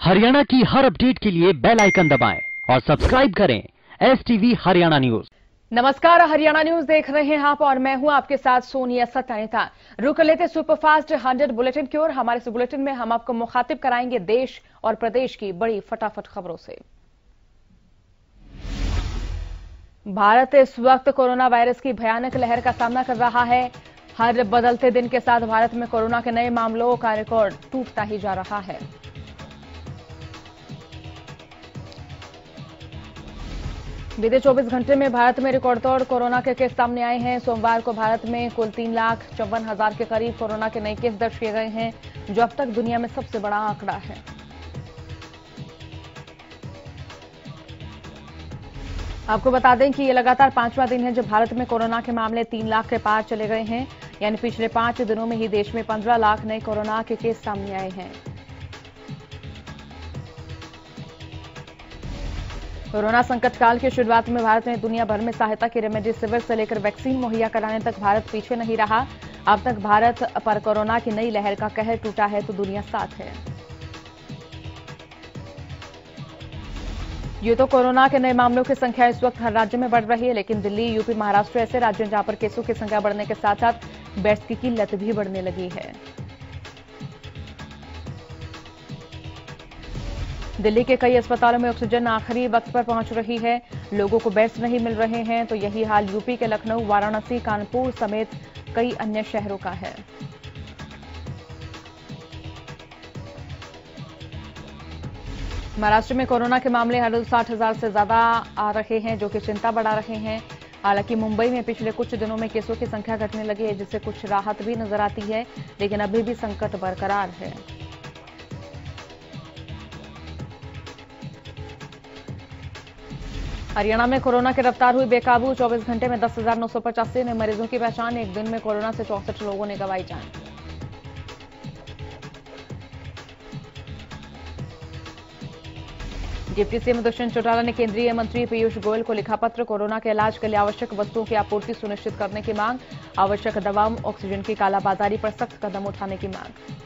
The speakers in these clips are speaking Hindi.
हरियाणा की हर अपडेट के लिए बेल आइकन दबाएं और सब्सक्राइब करें STV हरियाणा न्यूज। नमस्कार, हरियाणा न्यूज देख रहे हैं आप और मैं हूं आपके साथ सोनिया सत्तानेता। रुक लेते सुपरफास्ट 100 बुलेटिन की ओर। हमारे इस बुलेटिन में हम आपको मुखातिब कराएंगे देश और प्रदेश की बड़ी फटाफट खबरों से। भारत इस वक्त कोरोना वायरस की भयानक लहर का सामना कर रहा है। हर बदलते दिन के साथ भारत में कोरोना के नए मामलों का रिकॉर्ड टूटता ही जा रहा है। बीते 24 घंटे में भारत में रिकॉर्ड तोड़ कोरोना के केस सामने आए हैं। सोमवार को भारत में कुल 3,54,000 के करीब कोरोना के नए केस दर्ज किए गए हैं, जो अब तक दुनिया में सबसे बड़ा आंकड़ा है। आपको बता दें कि ये लगातार 5वां दिन है जब भारत में कोरोना के मामले 3 लाख के पार चले गए हैं। यानी पिछले 5 दिनों में ही देश में 15 लाख नए कोरोना के केस सामने आए हैं। कोरोना संकट काल की शुरुआत में भारत ने दुनिया भर में सहायता की रेमडेसिविर से लेकर वैक्सीन मुहैया कराने तक भारत पीछे नहीं रहा। अब तक भारत पर कोरोना की नई लहर का कहर टूटा है तो दुनिया साथ है। ये तो कोरोना के नए मामलों की संख्या इस वक्त हर राज्य में बढ़ रही है, लेकिन दिल्ली, यूपी, महाराष्ट्र ऐसे राज्य जहां पर केसों की संख्या बढ़ने के साथ साथ बेड्स की किल्लत भी बढ़ने लगी है। दिल्ली के कई अस्पतालों में ऑक्सीजन आखिरी वक्त पर पहुंच रही है। लोगों को बेड्स नहीं मिल रहे हैं, तो यही हाल यूपी के लखनऊ, वाराणसी, कानपुर समेत कई अन्य शहरों का है। महाराष्ट्र में कोरोना के मामले हर रोज 60,000 से ज्यादा आ रहे हैं, जो कि चिंता बढ़ा रहे हैं। हालांकि मुंबई में पिछले कुछ दिनों में केसों की संख्या घटने लगी है, जिससे कुछ राहत भी नजर आती है, लेकिन अभी भी संकट बरकरार है। हरियाणा में कोरोना की रफ्तार हुई बेकाबू। 24 घंटे में 10,985 नए मरीजों की पहचान। एक दिन में कोरोना से 64 लोगों ने गंवाई जान। डिप्टी सीएम दुष्यंत चौटाला ने केंद्रीय मंत्री पीयूष गोयल को लिखा पत्र। कोरोना के इलाज के लिए आवश्यक वस्तुओं की आपूर्ति सुनिश्चित करने की मांग। आवश्यक दवाओं, ऑक्सीजन की कालाबाजारी पर सख्त कदम उठाने की मांग।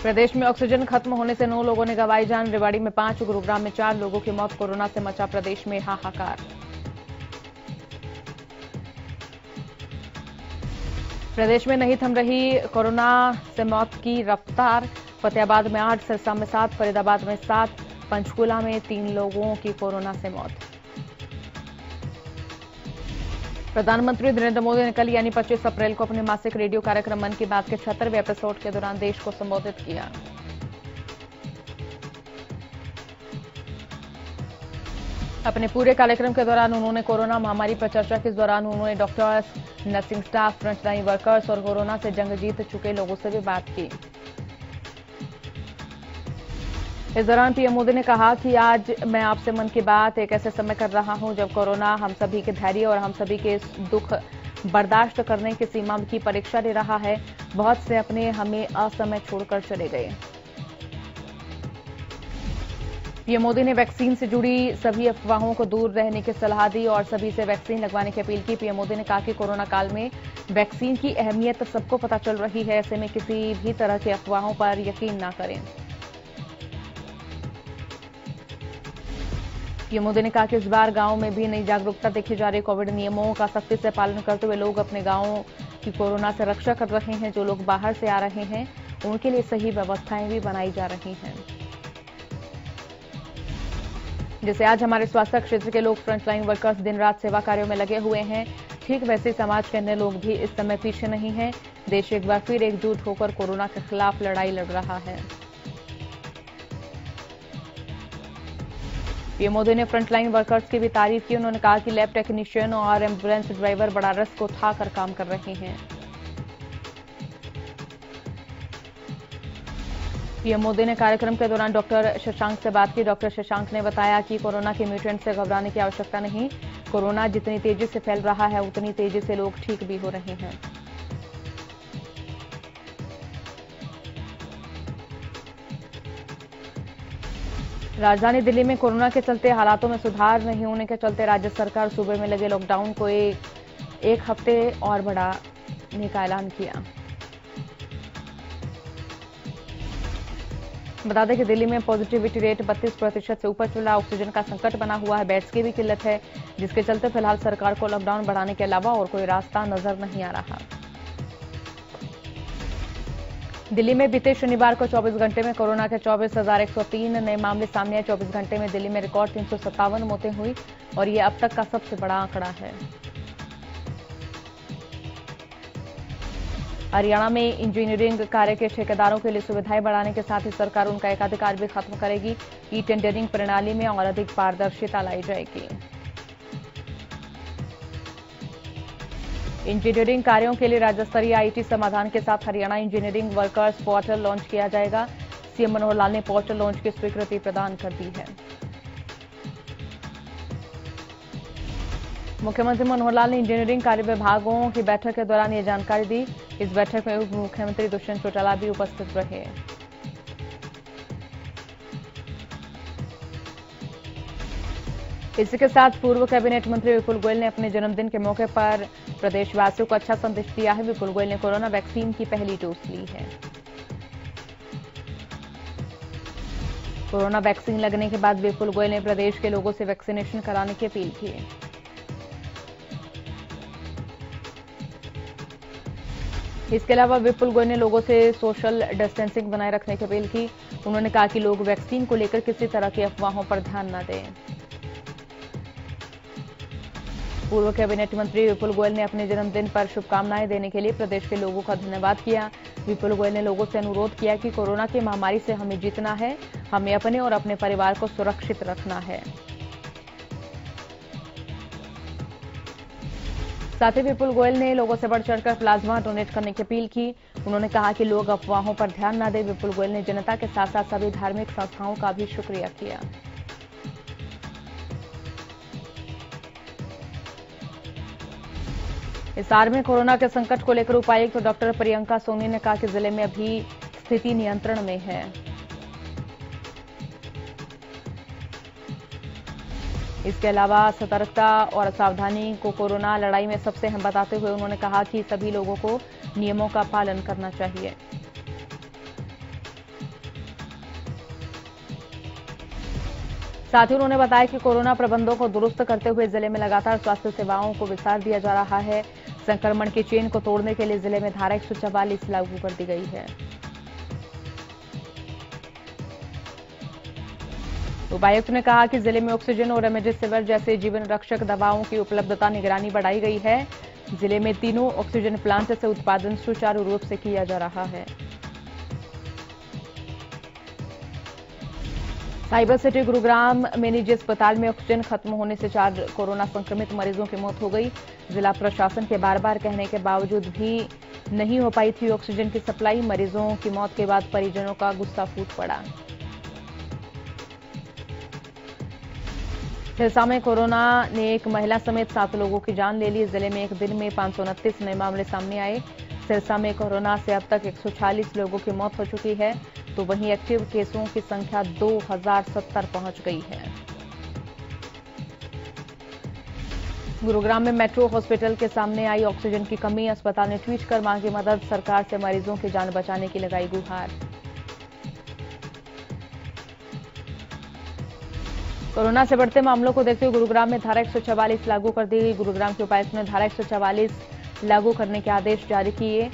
प्रदेश में ऑक्सीजन खत्म होने से 9 लोगों ने गंवाई जान। रेवाड़ी में 5, गुरुग्राम में 4 लोगों की मौत। कोरोना से मचा प्रदेश में हाहाकार। प्रदेश में नहीं थम रही कोरोना से मौत की रफ्तार। फतेहाबाद में 8, सिरसा में 7, फरीदाबाद में 7, पंचकुला में 3 लोगों की कोरोना से मौत। प्रधानमंत्री नरेंद्र मोदी ने कल यानी 25 अप्रैल को अपने मासिक रेडियो कार्यक्रम मन की बात के 76वें एपिसोड के दौरान देश को संबोधित किया। अपने पूरे कार्यक्रम के दौरान उन्होंने कोरोना महामारी पर चर्चा की। इस दौरान उन्होंने doctors, nursing staff, frontline workers और कोरोना से जंग जीत चुके लोगों से भी बात की। इस दौरान पीएम मोदी ने कहा कि आज मैं आपसे मन की बात एक ऐसे समय कर रहा हूं जब कोरोना हम सभी के धैर्य और हम सभी के दुख बर्दाश्त करने की सीमा की परीक्षा ले रहा है। बहुत से अपने हमें असमय छोड़कर चले गए। पीएम मोदी ने वैक्सीन से जुड़ी सभी अफवाहों को दूर रहने की सलाह दी और सभी से वैक्सीन लगवाने की अपील की। पीएम मोदी ने कहा कि कोरोना काल में वैक्सीन की अहमियत सबको पता चल रही है। ऐसे में किसी भी तरह की अफवाहों पर यकीन न करें। पीएम मोदी ने कहा कि इस बार गांव में भी नई जागरूकता देखी जा रही। कोविड नियमों का सख्ती से पालन करते हुए लोग अपने गांवों की कोरोना से रक्षा कर रहे हैं। जो लोग बाहर से आ रहे हैं उनके लिए सही व्यवस्थाएं भी बनाई जा रही हैं। जैसे आज हमारे स्वास्थ्य क्षेत्र के लोग, फ्रंटलाइन वर्कर्स दिन रात सेवा कार्यों में लगे हुए हैं, ठीक वैसे समाज के अन्य लोग भी इस समय पीछे नहीं हैं। देश एक बार फिर एकजुट होकर कोरोना के खिलाफ लड़ाई लड़ रहा है। पीएम मोदी ने फ्रंटलाइन वर्कर्स की भी तारीफ की। उन्होंने कहा कि लैब टेक्नीशियन और एम्बुलेंस ड्राइवर बड़ा रिस्क उठाकर काम कर रहे हैं। पीएम मोदी ने कार्यक्रम के दौरान डॉक्टर शशांक से बात की। डॉक्टर शशांक ने बताया कि कोरोना के म्यूटेंट से घबराने की आवश्यकता नहीं। कोरोना जितनी तेजी से फैल रहा है उतनी तेजी से लोग ठीक भी हो रहे हैं। राजधानी दिल्ली में कोरोना के चलते हालातों में सुधार नहीं होने के चलते राज्य सरकार सूबे में लगे लॉकडाउन को एक हफ्ते और बढ़ाने का ऐलान किया। बता दें कि दिल्ली में पॉजिटिविटी रेट 32% से ऊपर चल रहा। ऑक्सीजन का संकट बना हुआ है, बेड्स की भी किल्लत है, जिसके चलते फिलहाल सरकार को लॉकडाउन बढ़ाने के अलावा और कोई रास्ता नजर नहीं आ रहा। दिल्ली में बीते शनिवार को 24 घंटे में कोरोना के 24,103 नए मामले सामने आए। 24 घंटे में दिल्ली में रिकॉर्ड 357 मौतें हुई और ये अब तक का सबसे बड़ा आंकड़ा है। हरियाणा में इंजीनियरिंग कार्य के ठेकेदारों के लिए सुविधाएं बढ़ाने के साथ ही सरकार उनका एकाधिकार भी खत्म करेगी। ई टेंडरिंग प्रणाली में और अधिक पारदर्शिता लाई जाएगी। इंजीनियरिंग कार्यों के लिए राज्य स्तरीय आईटी समाधान के साथ Haryana engineering workers portal launch किया जाएगा। सीएम मनोहर लाल ने पोर्टल लॉन्च की स्वीकृति प्रदान कर दी है। मुख्यमंत्री मनोहर लाल ने इंजीनियरिंग कार्य विभागों की बैठक के दौरान ये जानकारी दी। इस बैठक में उप मुख्यमंत्री दुष्यंत चौटाला भी उपस्थित रहे। इसी के साथ पूर्व कैबिनेट मंत्री विपुल गोयल ने अपने जन्मदिन के मौके पर प्रदेशवासियों को अच्छा संदेश दिया है। विपुल गोयल ने कोरोना वैक्सीन की पहली डोज ली है। कोरोना वैक्सीन लगने के बाद विपुल गोयल ने प्रदेश के लोगों से वैक्सीनेशन कराने की अपील की। इसके अलावा विपुल गोयल ने लोगों से सोशल डिस्टेंसिंग बनाए रखने की अपील की। उन्होंने कहा कि लोग वैक्सीन को लेकर किसी तरह की अफवाहों पर ध्यान न दें। पूर्व कैबिनेट मंत्री विपुल गोयल ने अपने जन्मदिन पर शुभकामनाएं देने के लिए प्रदेश के लोगों का धन्यवाद किया। विपुल गोयल ने लोगों से अनुरोध किया कि कोरोना की महामारी से हमें जीतना है, हमें अपने और अपने परिवार को सुरक्षित रखना है। साथ ही विपुल गोयल ने लोगों से बढ़ चढ़कर प्लाज्मा डोनेट करने की अपील की। उन्होंने कहा कि लोग अफवाहों पर ध्यान न दें। विपुल गोयल ने जनता के साथ साथ सभी धार्मिक संस्थाओं का भी शुक्रिया किया। हिसार में कोरोना के संकट को लेकर उपायुक्त डॉक्टर प्रियंका सोनी ने कहा कि जिले में अभी स्थिति नियंत्रण में है। इसके अलावा सतर्कता और सावधानी को कोरोना लड़ाई में सबसे अहम बताते हुए उन्होंने कहा कि सभी लोगों को नियमों का पालन करना चाहिए। साथ ही उन्होंने बताया कि कोरोना प्रबंधों को दुरुस्त करते हुए जिले में लगातार स्वास्थ्य सेवाओं को विस्तार दिया जा रहा है। संक्रमण की चेन को तोड़ने के लिए जिले में धारा 144 लागू कर दी गई है। उपायुक्त ने कहा कि जिले में ऑक्सीजन और रेमडेसिविर जैसे जीवन रक्षक दवाओं की उपलब्धता निगरानी बढ़ाई गई है। जिले में तीनों ऑक्सीजन प्लांट से उत्पादन सुचारू रूप से किया जा रहा है। साइबर सिटी गुरुग्राम में निजी अस्पताल में ऑक्सीजन खत्म होने से 4 कोरोना संक्रमित मरीजों की मौत हो गई। जिला प्रशासन के बार बार कहने के बावजूद भी नहीं हो पाई थी ऑक्सीजन की सप्लाई। मरीजों की मौत के बाद परिजनों का गुस्सा फूट पड़ा। सिरसा में कोरोना ने एक महिला समेत 7 लोगों की जान ले ली। जिले में एक दिन में 529 नए मामले सामने आए। सिरसा में कोरोना से अब तक 146 लोगों की मौत हो चुकी है, तो वहीं एक्टिव केसों की संख्या 2070 पहुंच गई है। गुरुग्राम में मेट्रो हॉस्पिटल के सामने आई ऑक्सीजन की कमी। अस्पताल ने ट्वीट कर मांगी मदद। सरकार से मरीजों की जान बचाने की लगाई गुहार। कोरोना से बढ़ते मामलों को देखते हुए गुरुग्राम में धारा 144 लागू कर दी गई। गुरुग्राम के उपायुक्त ने धारा 144 लागू करने के आदेश जारी किए।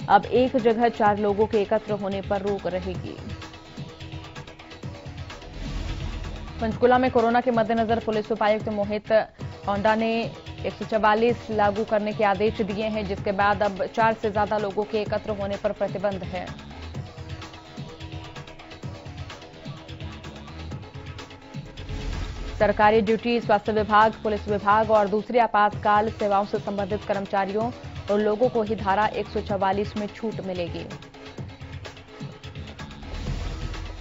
अब एक जगह 4 लोगों के एकत्र होने पर रोक रहेगी। पंचकुला में कोरोना के मद्देनजर पुलिस उपायुक्त मोहित औंडा ने 144 लागू करने के आदेश दिए हैं, जिसके बाद अब 4 से ज्यादा लोगों के एकत्र होने पर प्रतिबंध है। सरकारी ड्यूटी, स्वास्थ्य विभाग, पुलिस विभाग और दूसरी आपातकाल सेवाओं से संबंधित कर्मचारियों और लोगों को ही धारा 144 में छूट मिलेगी।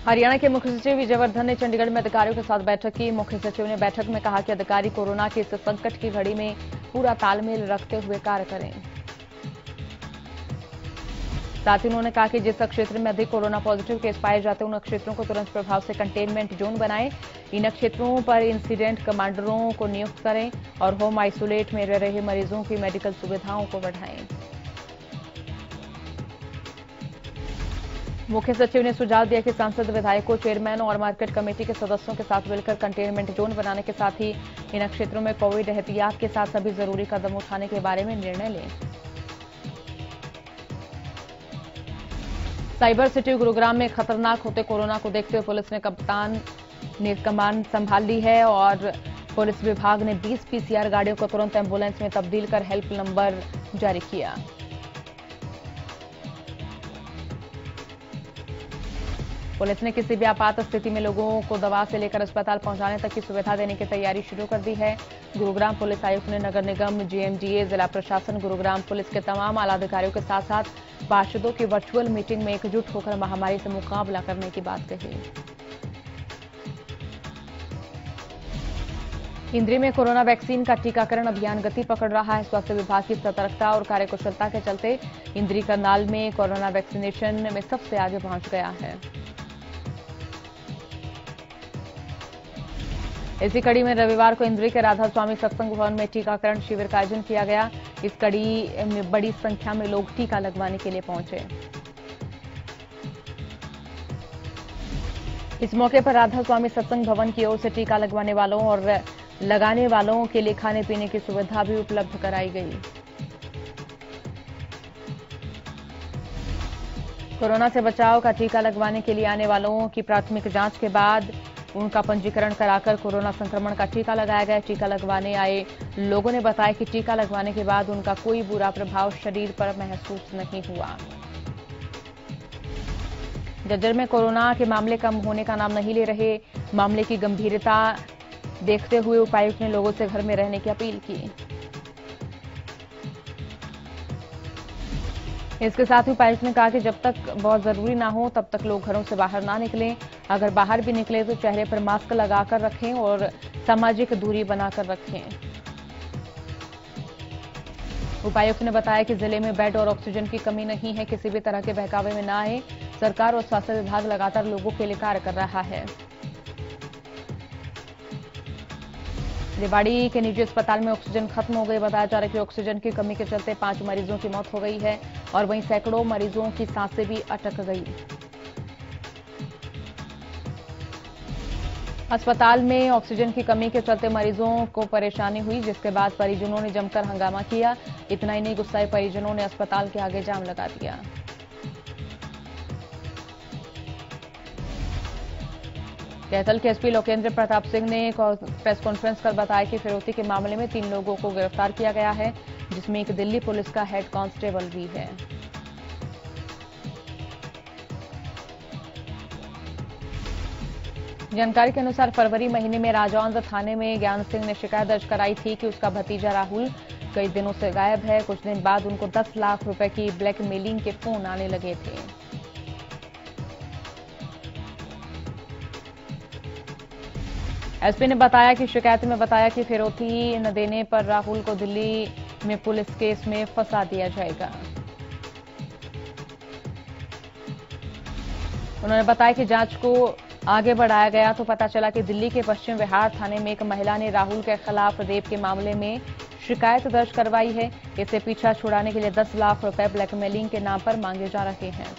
हरियाणा के मुख्य सचिव विजय वर्धन ने चंडीगढ़ में अधिकारियों के साथ बैठक की। मुख्य सचिव ने बैठक में कहा कि अधिकारी कोरोना के इस संकट की घड़ी में पूरा तालमेल रखते हुए कार्य करें। साथ ही उन्होंने कहा कि जिस क्षेत्र में अधिक कोरोना पॉजिटिव केस पाए जाते हैं उन क्षेत्रों को तुरंत प्रभाव से कंटेनमेंट जोन बनाएं। इन क्षेत्रों पर इंसिडेंट कमांडरों को नियुक्त करें और होम आइसोलेट में रह रहे मरीजों की मेडिकल सुविधाओं को बढ़ाएं। मुख्य सचिव ने सुझाव दिया कि सांसद विधायकों, चेयरमैन और मार्केट कमेटी के सदस्यों के साथ मिलकर कंटेनमेंट जोन बनाने के साथ ही इन क्षेत्रों में कोविड एहतियात के साथ सभी जरूरी कदम उठाने के बारे में निर्णय लें। साइबर सिटी गुरुग्राम में खतरनाक होते कोरोना को देखते हुए पुलिस ने कमान संभाल ली है और पुलिस विभाग ने 20 पीसीआर गाड़ियों को तुरंत एम्बुलेंस में तब्दील कर हेल्प नंबर जारी किया। पुलिस ने किसी भी आपात स्थिति में लोगों को दवा से लेकर अस्पताल पहुंचाने तक की सुविधा देने की तैयारी शुरू कर दी है। गुरुग्राम पुलिस आयुक्त ने नगर निगम, जीएमडीए, जिला प्रशासन, गुरुग्राम पुलिस के तमाम आला अधिकारियों के साथ साथ पार्षदों की वर्चुअल मीटिंग में एकजुट होकर महामारी से मुकाबला करने की बात कही। इंद्री में कोरोना वैक्सीन का टीकाकरण अभियान गति पकड़ रहा है। स्वास्थ्य विभाग की सतर्कता और कार्यकुशलता के चलते इंद्री करनाल में कोरोना वैक्सीनेशन में सबसे आगे पहुंच गया है। इसी कड़ी में रविवार को इंद्री के राधा स्वामी सत्संग भवन में टीकाकरण शिविर का आयोजन किया गया। इस कड़ी में बड़ी संख्या में लोग टीका लगवाने के लिए पहुंचे। इस मौके पर राधा स्वामी सत्संग भवन की ओर से टीका लगवाने वालों और लगाने वालों के लिए खाने पीने की सुविधा भी उपलब्ध कराई गई। कोरोना से बचाव का टीका लगवाने के लिए आने वालों की प्राथमिक जांच के बाद उनका पंजीकरण कराकर कोरोना संक्रमण का टीका लगाया गया। टीका लगवाने आए लोगों ने बताया कि टीका लगवाने के बाद उनका कोई बुरा प्रभाव शरीर पर महसूस नहीं हुआ। जज्जर में कोरोना के मामले कम होने का नाम नहीं ले रहे। मामले की गंभीरता देखते हुए उपायुक्त ने लोगों से घर में रहने की अपील की। इसके साथ ही उपायुक्त ने कहा कि जब तक बहुत जरूरी ना हो तब तक लोग घरों से बाहर ना निकलें। अगर बाहर भी निकले तो चेहरे पर मास्क लगाकर रखें और सामाजिक दूरी बनाकर रखें। उपायुक्त ने बताया कि जिले में बेड और ऑक्सीजन की कमी नहीं है। किसी भी तरह के बहकावे में न आए। सरकार और स्वास्थ्य विभाग लगातार लोगों के लिए कार्य कर रहा है। रेवाड़ी के निजी अस्पताल में ऑक्सीजन खत्म हो गई। बताया जा रहा है कि ऑक्सीजन की कमी के चलते 5 मरीजों की मौत हो गई है और वहीं सैकड़ों मरीजों की सांसें भी अटक गई। अस्पताल में ऑक्सीजन की कमी के चलते मरीजों को परेशानी हुई, जिसके बाद परिजनों ने जमकर हंगामा किया। इतना ही नहीं, गुस्साए परिजनों ने अस्पताल के आगे जाम लगा दिया। कैथल के एसपी लोकेंद्र प्रताप सिंह ने प्रेस कॉन्फ्रेंस कर बताया कि फिरौती के मामले में 3 लोगों को गिरफ्तार किया गया है, जिसमें एक दिल्ली पुलिस का हेड कांस्टेबल भी है। जानकारी के अनुसार फरवरी महीने में राजौंद थाने में ज्ञान सिंह ने शिकायत दर्ज कराई थी कि उसका भतीजा राहुल कई दिनों से गायब है। कुछ दिन बाद उनको 10 लाख रुपए की ब्लैकमेलिंग के फोन आने लगे थे। एसपी ने बताया कि शिकायत में बताया कि फिरौती न देने पर राहुल को दिल्ली में पुलिस केस में फंसा दिया जाएगा। उन्होंने बताया कि जांच को आगे बढ़ाया गया तो पता चला कि दिल्ली के पश्चिम विहार थाने में एक महिला ने राहुल के खिलाफ रेप के मामले में शिकायत दर्ज करवाई है। इससे पीछा छुड़ाने के लिए 10 लाख रुपए ब्लैकमेलिंग के नाम पर मांगे जा रहे हैं।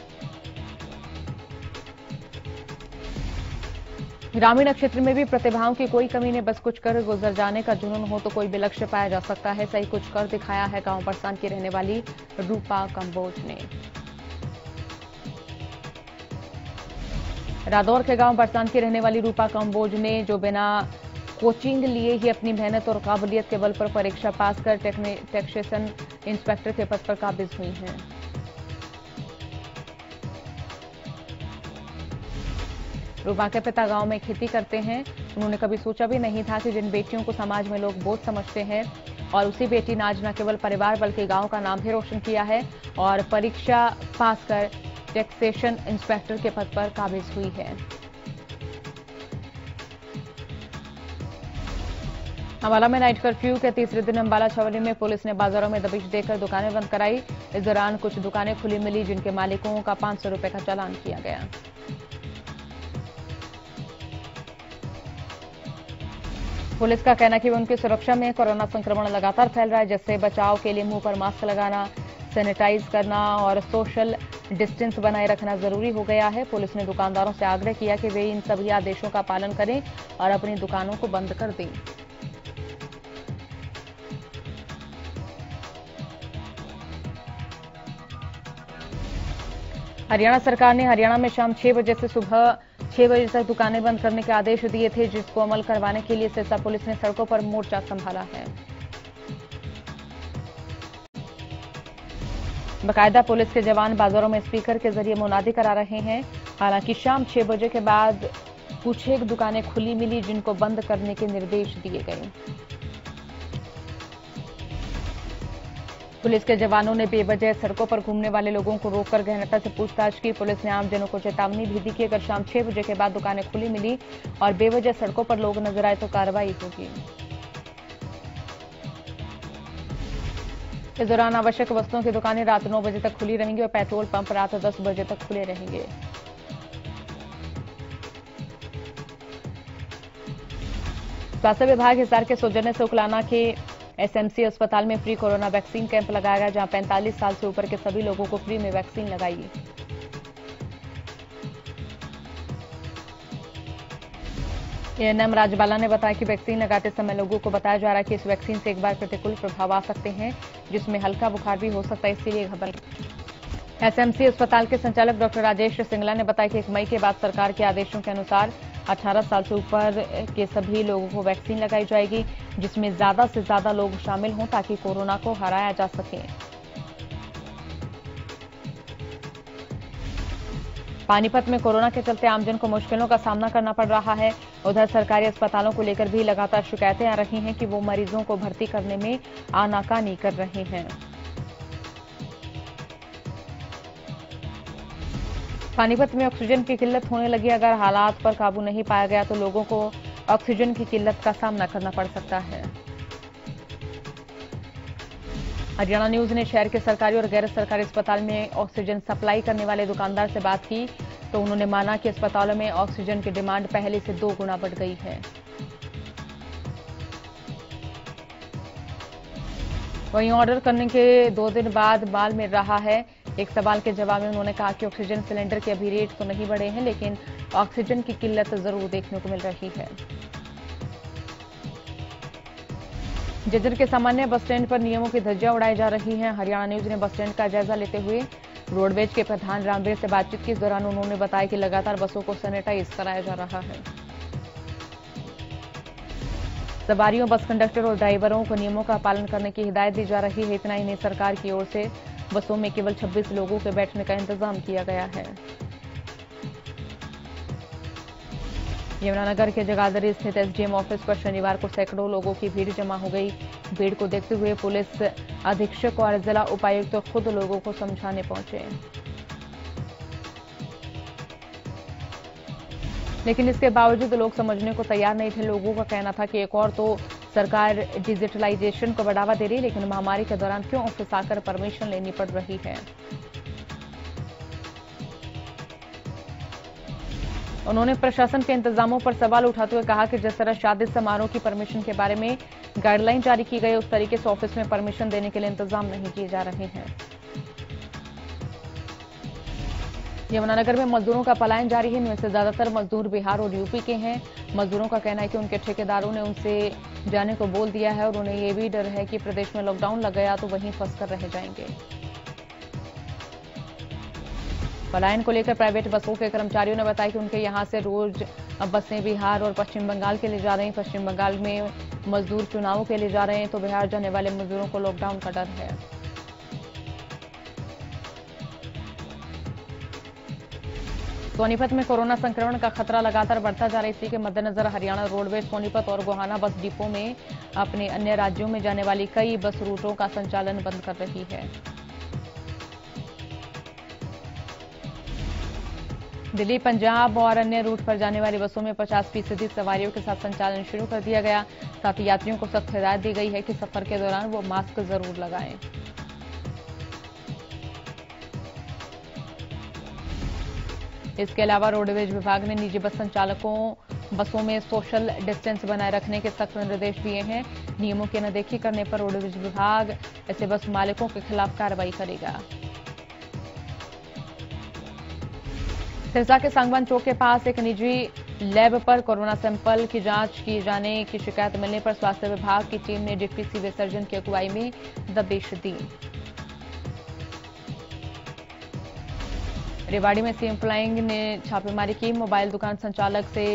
ग्रामीण क्षेत्र में भी प्रतिभाओं की कोई कमी नहीं, बस कुछ कर गुजर जाने का जुनून हो तो कोई भी लक्ष्य पाया जा सकता है। सही कुछ कर दिखाया है गांव बरसान की रहने वाली रूपा कंबोज ने। रादौर के गांव बरसान की रहने वाली रूपा कंबोज ने, जो बिना कोचिंग लिए ही अपनी मेहनत और काबिलियत के बल पर परीक्षा पास कर टैक्सेशन इंस्पेक्टर के पद पर काबिज हुई हैं। रूपा के पिता गांव में खेती करते हैं। उन्होंने कभी सोचा भी नहीं था कि जिन बेटियों को समाज में लोग बोझ समझते हैं और उसी बेटी ने आज न केवल परिवार बल्कि गांव का नाम भी रोशन किया है और परीक्षा पास कर टैक्सेशन इंस्पेक्टर के पद पर काबिज हुई है। अंबाला में नाइट कर्फ्यू के तीसरे दिन अंबाला छावनी में पुलिस ने बाजारों में दबिश देकर दुकानें बंद कराई। इस दौरान कुछ दुकानें खुली मिली, जिनके मालिकों का 500 रुपए का चालान किया गया। पुलिस का कहना है कि उनकी सुरक्षा में कोरोना संक्रमण लगातार फैल रहा है, जिससे बचाव के लिए मुंह पर मास्क लगाना, सैनिटाइज करना और सोशल डिस्टेंस बनाए रखना जरूरी हो गया है। पुलिस ने दुकानदारों से आग्रह किया कि वे इन सभी आदेशों का पालन करें और अपनी दुकानों को बंद कर दें। हरियाणा सरकार ने हरियाणा में शाम 6 बजे से सुबह 6 बजे तक दुकानें बंद करने के आदेश दिए थे, जिसको अमल करवाने के लिए सिरसा पुलिस ने सड़कों पर मोर्चा संभाला है। बाकायदा पुलिस के जवान बाजारों में स्पीकर के जरिए मुनादी करा रहे हैं। हालांकि शाम 6 बजे के बाद कुछ एक दुकानें खुली मिली, जिनको बंद करने के निर्देश दिए गए। पुलिस के जवानों ने बेवजह सड़कों पर घूमने वाले लोगों को रोककर गहनता से पूछताछ की। पुलिस ने आमजनों को चेतावनी भी दी कि अगर शाम 6 बजे के बाद दुकानें खुली मिली और बेवजह सड़कों पर लोग नजर आए तो कार्रवाई होगी। इस दौरान आवश्यक वस्तुओं की दुकानें रात 9 बजे तक खुली रहेंगी और पेट्रोल पंप रात 10 बजे तक खुले रहेंगे। स्वास्थ्य विभाग हिसार के सौजन्य से उकलाना के एसएमसी अस्पताल में फ्री कोरोना वैक्सीन कैंप लगाया गया, जहां 45 साल से ऊपर के सभी लोगों को फ्री में वैक्सीन लगाई। एएनएम राजबाला ने बताया कि वैक्सीन लगाते समय लोगों को बताया जा रहा है कि इस वैक्सीन से एक बार प्रतिकूल प्रभाव आ सकते हैं, जिसमें हल्का बुखार भी हो सकता है, इसलिए घबराएं। एसएमसी अस्पताल के संचालक डॉक्टर राजेश सिंगला ने बताया कि 1 मई के बाद सरकार के आदेशों के अनुसार 18 साल से ऊपर के सभी लोगों को वैक्सीन लगाई जाएगी, जिसमें ज्यादा से ज्यादा लोग शामिल हों ताकि कोरोना को हराया जा सके। पानीपत में कोरोना के चलते आमजन को मुश्किलों का सामना करना पड़ रहा है। उधर सरकारी अस्पतालों को लेकर भी लगातार शिकायतें आ रही हैं कि वो मरीजों को भर्ती करने में आनाकानी कर रहे हैं। पानीपत में ऑक्सीजन की किल्लत होने लगी। अगर हालात पर काबू नहीं पाया गया तो लोगों को ऑक्सीजन की किल्लत का सामना करना पड़ सकता है। हरियाणा न्यूज ने शहर के सरकारी और गैर सरकारी अस्पताल में ऑक्सीजन सप्लाई करने वाले दुकानदार से बात की तो उन्होंने माना कि अस्पतालों में ऑक्सीजन की डिमांड पहले से 2 गुना बढ़ गई है। वहीं ऑर्डर करने के 2 दिन बाद माल मिल रहा है। एक सवाल के जवाब में उन्होंने कहा कि ऑक्सीजन सिलेंडर के अभी रेट तो नहीं बढ़े हैं, लेकिन ऑक्सीजन की किल्लत जरूर देखने को मिल रही है। जज्जर के सामान्य बस स्टैंड पर नियमों की धज्जियां उड़ाई जा रही हैं। हरियाणा न्यूज ने बस स्टैंड का जायजा लेते हुए रोडवेज के प्रधान रामवीर से बातचीत की। इस दौरान उन्होंने बताया कि लगातार बसों को सैनिटाइज कराया जा रहा है। सवारियों, बस कंडक्टर और ड्राइवरों को नियमों का पालन करने की हिदायत दी जा रही है। इतना ही नहीं, सरकार की ओर से बसों में केवल 26 लोगों के बैठने का इंतजाम किया गया है। यमुनानगर के जगाधरी स्थित एसडीएम ऑफिस पर शनिवार को सैकड़ों लोगों की भीड़ जमा हो गई। भीड़ को देखते हुए पुलिस अधीक्षक और जिला उपायुक्त खुद लोगों को समझाने पहुंचे, लेकिन इसके बावजूद लोग समझने को तैयार नहीं थे। लोगों का कहना था कि एक और तो सरकार डिजिटलाइजेशन को बढ़ावा दे रही है, लेकिन महामारी के दौरान क्यों ऑफिस आकर परमिशन लेनी पड़ रही है। उन्होंने प्रशासन के इंतजामों पर सवाल उठाते हुए कहा कि जिस तरह शादी समारोह की परमिशन के बारे में गाइडलाइन जारी की गई, उस तरीके से ऑफिस में परमिशन देने के लिए इंतजाम नहीं किए जा रहे हैं। यमुनानगर में मजदूरों का पलायन जारी है। इनमें से ज्यादातर मजदूर बिहार और यूपी के हैं। मजदूरों का कहना है कि उनके ठेकेदारों ने उनसे जाने को बोल दिया है और उन्हें ये भी डर है कि प्रदेश में लॉकडाउन लग गया तो वहीं फंसकर रह जाएंगे। पलायन को लेकर प्राइवेट बसों के कर्मचारियों ने बताया कि उनके यहां से रोज बसें बिहार और पश्चिम बंगाल के लिए जा रही हैं। पश्चिम बंगाल में मजदूर चुनाव के लिए जा रहे हैं तो बिहार जाने वाले मजदूरों को लॉकडाउन का डर है। सोनीपत में कोरोना संक्रमण का खतरा लगातार बढ़ता जा रहा है। इसी के मद्देनजर हरियाणा रोडवेज सोनीपत और गोहाना बस डिपो में अपने अन्य राज्यों में जाने वाली कई बस रूटों का संचालन बंद कर रही है। दिल्ली, पंजाब और अन्य रूट पर जाने वाली बसों में 50% सवारियों के साथ संचालन शुरू कर दिया गया। साथ ही यात्रियों को सख्त हिदायत दी गई है कि सफर के दौरान वो मास्क जरूर लगाएं। इसके अलावा रोडवेज विभाग ने निजी बस संचालकों बसों में सोशल डिस्टेंस बनाए रखने के सख्त निर्देश दिए हैं। नियमों की अनदेखी करने पर रोडवेज विभाग ऐसे बस मालिकों के खिलाफ कार्रवाई करेगा। सिरसा के सांगवान चौक के पास एक निजी लैब पर कोरोना सैंपल की जांच किए जाने की शिकायत मिलने पर स्वास्थ्य विभाग की टीम ने डिप्टी सिविल सर्जन की अगुवाई में दबिश दी। रेवाड़ी में सीएम फ्लाइंग ने छापेमारी की। मोबाइल दुकान संचालक से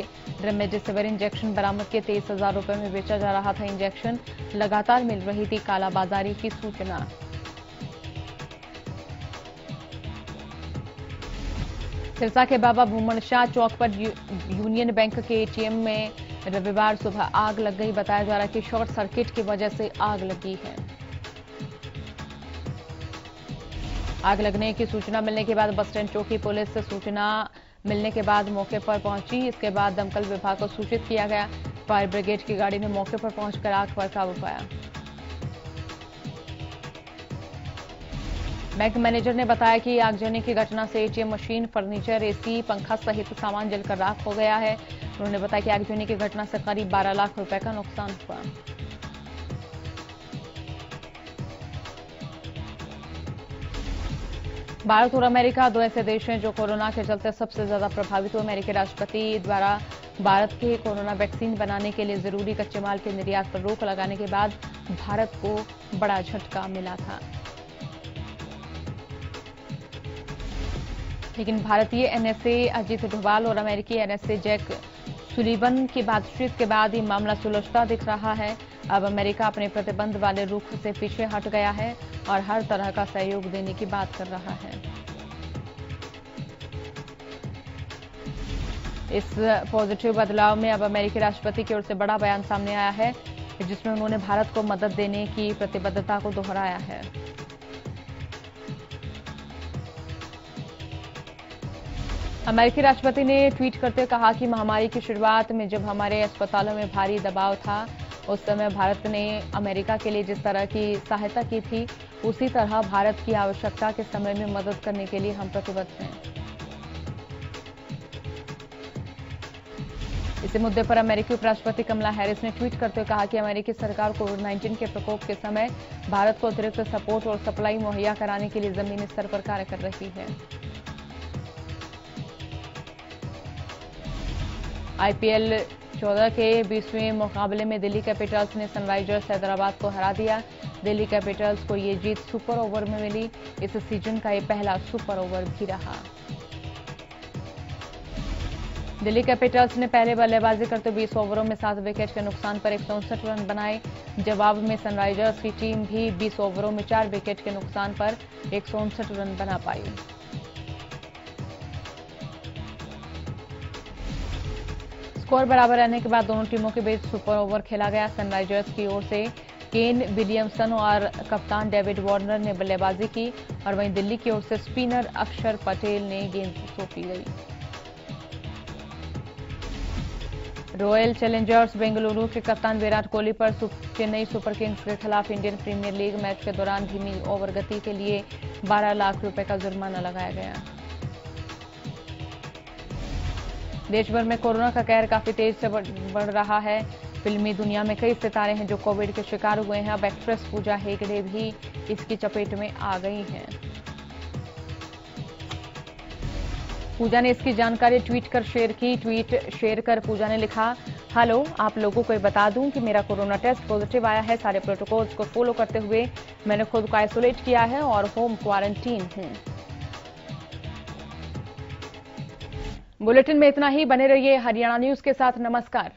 रेमडेसिविर इंजेक्शन बरामद किए। 23,000 रुपए में बेचा जा रहा था इंजेक्शन। लगातार मिल रही थी कालाबाजारी की सूचना। सिरसा के बाबा भूमन शाह चौक पर यूनियन बैंक के एटीएम में रविवार सुबह आग लग गई। बताया जा रहा है कि शॉर्ट सर्किट की वजह से आग लगी है। आग लगने की सूचना मिलने के बाद बस स्टैंड चौकी पुलिस से सूचना मिलने के बाद मौके पर पहुंची। इसके बाद दमकल विभाग को सूचित किया गया। फायर ब्रिगेड की गाड़ी ने मौके पर पहुंचकर आग पर काबू पाया। बैंक मैनेजर ने बताया कि आगजनी की घटना से एटीएम मशीन, फर्नीचर, एसी, पंखा सहित सामान जलकर राख हो गया है। उन्होंने बताया कि आगजनी की घटना से करीब 12 लाख रुपए का नुकसान हुआ। भारत और अमेरिका दो ऐसे देश हैं जो कोरोना के चलते सबसे ज्यादा प्रभावित हुए। अमेरिकी राष्ट्रपति द्वारा भारत के कोरोना वैक्सीन बनाने के लिए जरूरी कच्चे माल के निर्यात पर रोक लगाने के बाद भारत को बड़ा झटका मिला था। लेकिन भारतीय एनएसए अजीत डोभाल और अमेरिकी एनएसए जैक सुलिवन की बातचीत के बाद ये मामला सुलझता दिख रहा है। अब अमेरिका अपने प्रतिबंध वाले रुख से पीछे हट गया है और हर तरह का सहयोग देने की बात कर रहा है। इस पॉजिटिव बदलाव में अब अमेरिकी राष्ट्रपति की ओर से बड़ा बयान सामने आया है, जिसमें उन्होंने भारत को मदद देने की प्रतिबद्धता को दोहराया है। अमेरिकी राष्ट्रपति ने ट्वीट करते कहा कि महामारी की शुरुआत में जब हमारे अस्पतालों में भारी दबाव था, उस समय भारत ने अमेरिका के लिए जिस तरह की सहायता की थी, उसी तरह भारत की आवश्यकता के समय में मदद करने के लिए हम प्रतिबद्ध हैं। इसी मुद्दे पर अमेरिकी उपराष्ट्रपति कमला हैरिस ने ट्वीट करते हुए कहा कि अमेरिकी सरकार कोविड-19 के प्रकोप के समय भारत को अतिरिक्त सपोर्ट और सप्लाई मुहैया कराने के लिए जमीनी स्तर पर कार्य कर रही है। आईपीएल 14 के 20वें मुकाबले में दिल्ली कैपिटल्स ने सनराइजर्स हैदराबाद को हरा दिया। दिल्ली कैपिटल्स को ये जीत सुपर ओवर में मिली। इस सीजन का ये पहला सुपर ओवर भी रहा। दिल्ली कैपिटल्स ने पहले बल्लेबाजी करते 20 ओवरों में 7 विकेट के नुकसान पर 159 रन बनाए। जवाब में सनराइजर्स की टीम भी 20 ओवरों में 4 विकेट के नुकसान पर 159 रन बना पाई। स्कोर बराबर रहने के बाद दोनों टीमों के बीच सुपर ओवर खेला गया। सनराइजर्स की ओर से केन विलियमसन और कप्तान डेविड वार्नर ने बल्लेबाजी की और वहीं दिल्ली की ओर से स्पिनर अक्षर पटेल ने गेंद सौंपी गई। रॉयल चैलेंजर्स बेंगलुरु के कप्तान विराट कोहली पर चेन्नई सुपर किंग्स के खिलाफ इंडियन प्रीमियर लीग मैच के दौरान धीमी ओवर गति के लिए 12 लाख रुपए का जुर्माना लगाया गया। देश भर में कोरोना का कहर काफी तेज से बढ़ रहा है। फिल्मी दुनिया में कई सितारे हैं जो कोविड के शिकार हुए हैं। अब एक्ट्रेस पूजा हेगड़े भी इसकी चपेट में आ गई हैं। पूजा ने इसकी जानकारी ट्वीट कर शेयर की। ट्वीट शेयर कर पूजा ने लिखा, हेलो, आप लोगों को बता दूं कि मेरा कोरोना टेस्ट पॉजिटिव आया है। सारे प्रोटोकॉल्स को फॉलो करते हुए मैंने खुद को आइसोलेट किया है और होम क्वारंटीन हूं। बुलेटिन में इतना ही। बने रहिए हरियाणा न्यूज के साथ। नमस्कार।